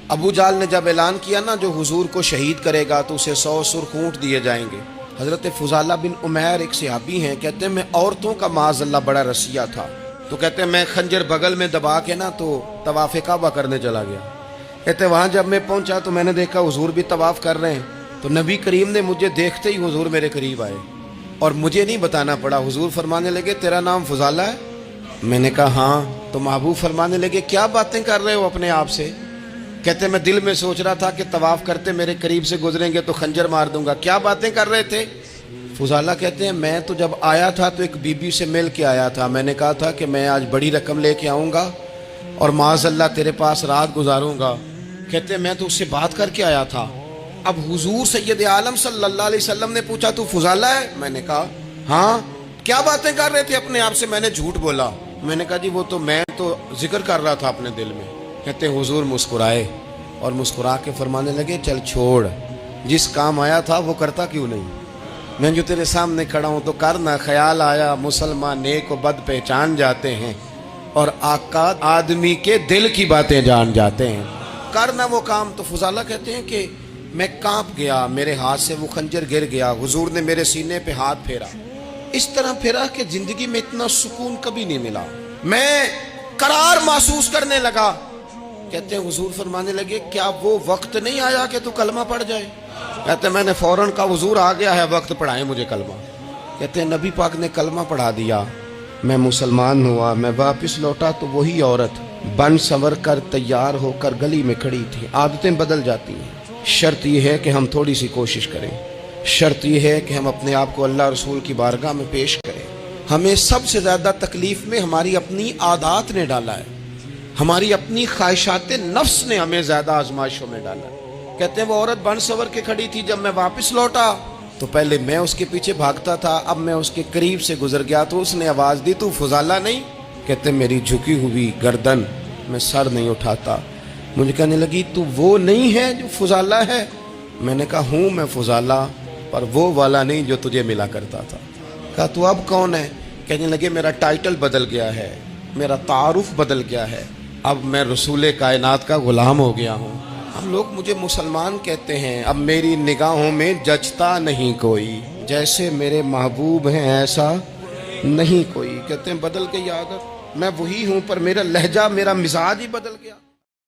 ابو جال نے جب اعلان کیا نا جو حضور کو شہید کرے گا تو اسے 100 سرخ اونٹ دیے جائیں گے۔ حضرت فضالہ بن عمیر ایک صحابی ہیں، کہتے ہیں میں عورتوں کا معاذ اللہ بڑا رسیہ تھا، تو کہتے ہیں میں خنجر بغل میں دبا کے نا تو طواف کعبہ کرنے چلا گیا۔ کہتے ہیں وہاں جب میں پہنچا تو میں نے دیکھا حضور بھی طواف کر رہے ہیں، تو نبی کریم نے مجھے دیکھتے ہی حضور میرے قریب آئے اور مجھے نہیں بتانا پڑا، حضور فرمانے لگے تیرا نام فضالہ ہے؟ میں نے کہا ہاں۔ تو محبوب فرمانے لگے کیا باتیں کر رہے ہو اپنے آپ سے؟ کہتے ہیں میں دل میں سوچ رہا تھا کہ طواف کرتے میرے قریب سے گزریں گے تو خنجر مار دوں گا۔ کیا باتیں کر رہے تھے؟ فضالہ کہتے ہیں میں تو جب آیا تھا تو ایک بی بی سے مل کے آیا تھا، میں نے کہا تھا کہ میں آج بڑی رقم لے کے آؤں گا اور معاذ اللہ تیرے پاس رات گزاروں گا۔ کہتے ہیں میں تو اس سے بات کر کے آیا تھا۔ اب حضور سید عالم صلی اللہ علیہ وسلم نے پوچھا تو فضالہ ہے؟ میں نے کہا ہاں۔ کیا باتیں کر رہے تھے اپنے آپ سے؟ میں نے جھوٹ بولا۔ میں نے کہا جی وہ تو میں تو ذکر کر رہا تھا اپنے دل میں۔ کہتے ہیں حضور مسکرائے اور مسکرا کے فرمانے لگے چل چھوڑ، جس کام آیا تھا وہ کرتا کیوں نہیں؟ میں جو تیرے سامنے کھڑا ہوں تو کرنا۔ خیال آیا مسلمان نیک و بد پہچان جاتے ہیں اور آقا آدمی کے دل کی باتیں جان جاتے ہیں، کرنا وہ کام۔ تو فضالہ کہتے ہیں کہ میں کانپ گیا، میرے ہاتھ سے وہ خنجر گر گیا، حضور نے میرے سینے پہ ہاتھ پھیرا، اس طرح پھیرا کہ زندگی میں اتنا سکون کبھی نہیں ملا، میں قرار محسوس کرنے لگا۔ کہتے ہیں حضور فرمانے لگے کیا وہ وقت نہیں آیا کہ تو کلمہ پڑھ جائے؟ کہتے ہیں میں نے فوراً کہا حضور آ گیا ہے وقت، پڑھائیں مجھے کلمہ۔ کہتے ہیں نبی پاک نے کلمہ پڑھا دیا، میں مسلمان ہوا۔ میں واپس لوٹا تو وہی عورت بن سنور کر تیار ہو کر گلی میں کھڑی تھی۔ عادتیں بدل جاتی ہیں، شرط یہ ہے کہ ہم تھوڑی سی کوشش کریں، شرط یہ ہے کہ ہم اپنے آپ کو اللہ رسول کی بارگاہ میں پیش کریں۔ ہمیں سب سے زیادہ تکلیف میں ہماری اپنی عادات نے ڈالا ہے، ہماری اپنی خواہشات نفس نے ہمیں زیادہ آزمائشوں میں ڈالا ہے۔ کہتے ہیں وہ عورت بن سنور کے کھڑی تھی، جب میں واپس لوٹا تو پہلے میں اس کے پیچھے بھاگتا تھا، اب میں اس کے قریب سے گزر گیا تو اس نے آواز دی تو فضالہ نہیں؟ کہتے ہیں میری جھکی ہوئی گردن، میں سر نہیں اٹھاتا۔ مجھے کہنے لگی تو وہ نہیں ہے جو فضالہ ہے؟ میں نے کہا ہوں میں فضالہ، پر وہ والا نہیں جو تجھے ملا کرتا تھا۔ کہا تو اب کون ہے؟ کہنے لگے میرا ٹائٹل بدل گیا ہے، میرا تعارف بدل گیا ہے، اب میں رسول کائنات کا غلام ہو گیا ہوں۔ اب لوگ مجھے مسلمان کہتے ہیں، اب میری نگاہوں میں جچتا نہیں کوئی، جیسے میرے محبوب ہیں ایسا نہیں کوئی۔ کہتے ہیں بدل گئی عادت، میں وہی ہوں پر میرا لہجہ میرا مزاج ہی بدل گیا۔